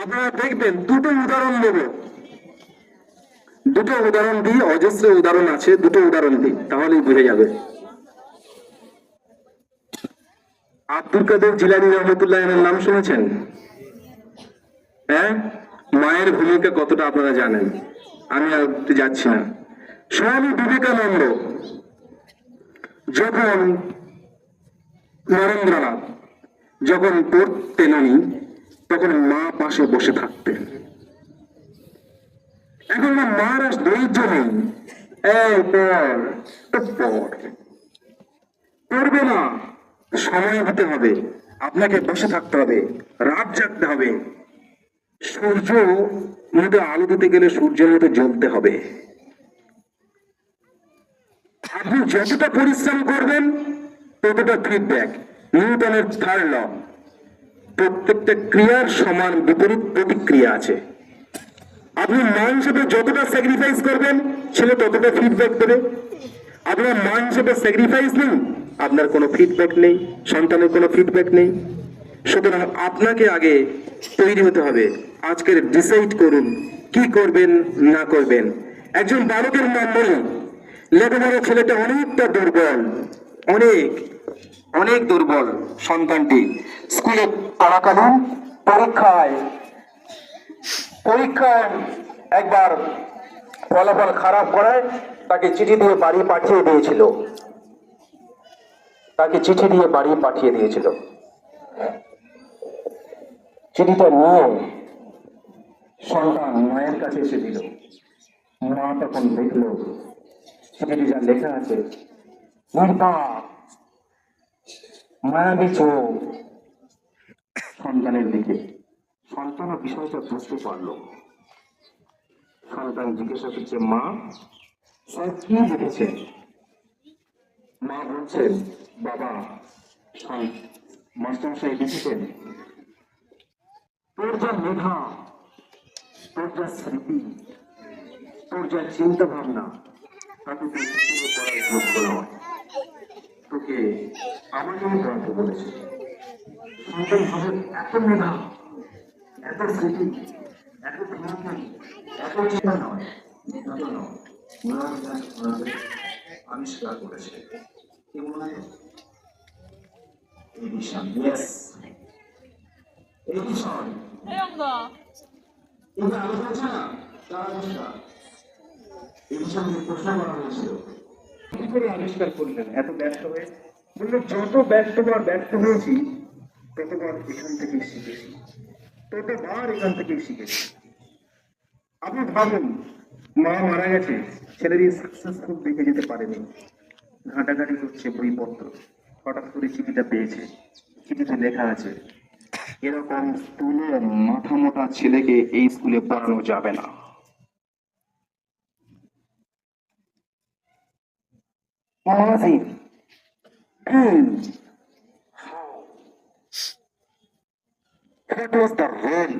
আপনারা দেখবেন দুটো উদাহরণ দেব, দুটো উদাহরণ দিই, অজস্র উদাহরণ আছে, দুটো উদাহরণ দিই তাহলেই বুঝে যাবে। আব্দুল কাদের জিলানী রহমতুল্লাহ এর নাম শুনেছেন? হ্যাঁ, মায়ের ভূমিকা কতটা আপনারা জানেন, আমি আর যাচ্ছি না। স্বামী বিবেকানন্দ যখন নরেন্দ্রনাথ যখন পড়তেন উনি, তখন মা পাশে বসে থাকতেন। এখন মার আর ধৈর্য নেই, এই পড় তো পড়বে না, সময় দিতে হবে, আপনাকে বসে থাকতে হবে, রাত জাগতে হবে। সূর্য মধ্যে আলো দিতে গেলে সূর্যের মতো জ্বলতে হবে। আপনি যতটা পরিশ্রম করবেন ততটা ফিডব্যাক। নিউটনের থার্ড ল, প্রত্যেকটা ক্রিয়ার সমান বিপরীত প্রতিক্রিয়া আছে। আপনি মা হিসেবে যতটা স্যাক্রিফাইস করবেন ছেলে ততটা ফিডব্যাক দেবে। আপনার মা হিসেবে স্যাক্রিফাইস নেই, আপনার কোনো ফিডব্যাক নেই, সন্তানের কোনো ফিডব্যাক নেই। সুতরাং আপনাকে আগে তৈরি হতে হবে। আজকের ডিসাইড করুন কি করবেন না করবেন। একজন বালকের নাম বলি, লেখাপড়া ছেলেটা অনেকটা দুর্বল, অনেক অনেক দুর্বল সন্তানটি। স্কুলে পড়াকালীন পরীক্ষায় পরীক্ষায় একবার ফলাফল খারাপ করায় তাকে চিঠি দিয়ে বাড়ি পাঠিয়ে দিয়েছিল, তাকে চিঠি দিয়ে বাড়ি পাঠিয়ে দিয়েছিল। চিঠিটা নিয়ে সন্তান মায়ের কাছে এসে দিল। মা তখন দেখলো চিঠিটি যা লেখা আছে, নির্বাক মায়াবী চোখ সন্তানের দিকে। সন্তানও বিষয়টা বুঝতে পারলো। সন্তান জিজ্ঞাসা করছে, মা স্যার কি লিখেছে? মা বলছেন, বাবা মাস্টারমশাই লিখেছেন, তোর যা মেধা, তোর যা স্মৃতি, তোর যা চিন্তা ভাবনা, তাকে তুই করার যোগ্য নয়, তোকে আমাকে গল্প বলেছে। সন্তান ভাবে এত মেধা, এত স্মৃতি, এত ক্ষমতা, এত চিন্তা নয়, আবিষ্কার করেছে কি মনে হয়? Addition, yes addition. এটা আলোচনা না, তার আবিষ্কার। এডিশনকে প্রশ্ন করা হয়েছিল, কি করে আবিষ্কার করলেন এত ব্যস্ত হয়ে? বললো, যত ব্যস্ত হয়েছি ততবার এখান থেকেই শিখেছি, ততবার এখান থেকেই শিখেছি। আপনি ভাবুন, মা মারা গেছে, ছেলেরই সাকসেসফুল দেখে যেতে পারেনি, ঘাটাঘাটি করছে বইপত্র, হঠাৎ করে চিঠিটা পেয়েছে। চিঠিতে লেখা আছে, এরকম স্কুলে মাথা মোটা ছেলেকে এই স্কুলে পড়ানো যাবে না। Imagine, how that was the role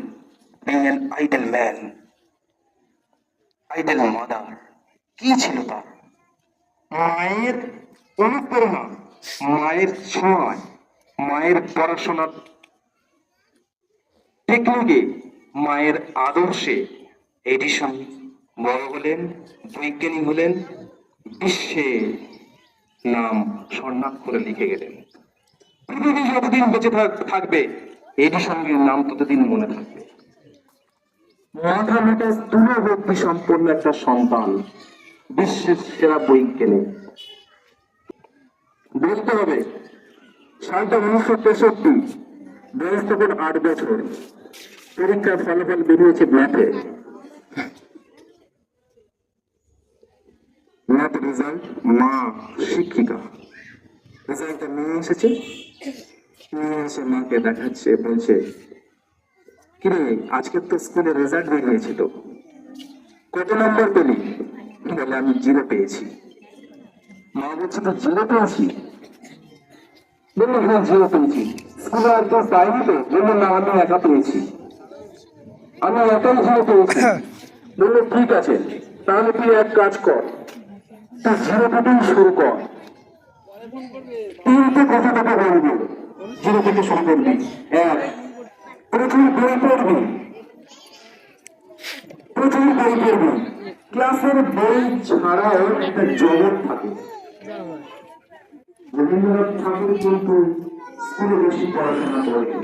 being an idle man, idle mother. কি ছিল তার? মায়ের অনুপ্রেরণা, মায়ের ছোঁয়ায়, মায়ের পড়াশোনার টেকনিকে, মায়ের আদর্শে এডিশন বড় হলেন, বৈজ্ঞানিক হলেন, বিশ্বে নাম স্বর্ণাক্ষরে লিখে গেলেন। পৃথিবী যতদিন বেঁচে থাকবে এডিশনের নাম ততদিন মনে থাকবে। মাথা মোটা স্থূল বুদ্ধি সম্পন্ন একটা সন্তান, বিশ্বের সেরা বৈজ্ঞানিক। বলতে হবে সালটা 1963, বয়স তখন 8 বছর। পরীক্ষার ফলাফল বেরিয়েছে ম্যাথে। ম্যাথ রেজাল্ট, মা শিক্ষিকা, রেজাল্টটা নিয়ে এসেছে, নিয়ে এসে মাকে দেখাচ্ছে, বলছে, কিরে আজকে তো স্কুলে রেজাল্ট বেরিয়েছিল, কত নম্বর পেলি? বলে, আমি 0 পেয়েছি। মা বলছে, তো 0 পেয়েছি? বললো, হ্যাঁ 0 পেয়েছি। স্কুলে আর কেউ পাইনি তো? বললো, না আমি একা পেয়েছি, আমি একাই 0 পেয়েছি। বললো, ঠিক আছে, তাহলে তুই এক কাজ কর, তুই 0 থেকেই শুরু কর, 3 থেকে কত টাকা বলবি, 0 থেকে শুরু করবি। 1, প্রথম বই পড়বি, প্রচুর গল্পের বই, ক্লাসের বই ছাড়াও একটা জগৎ থাকে। রবীন্দ্রনাথ ঠাকুর কিন্তু স্কুলে বেশি পড়াশোনা করেন।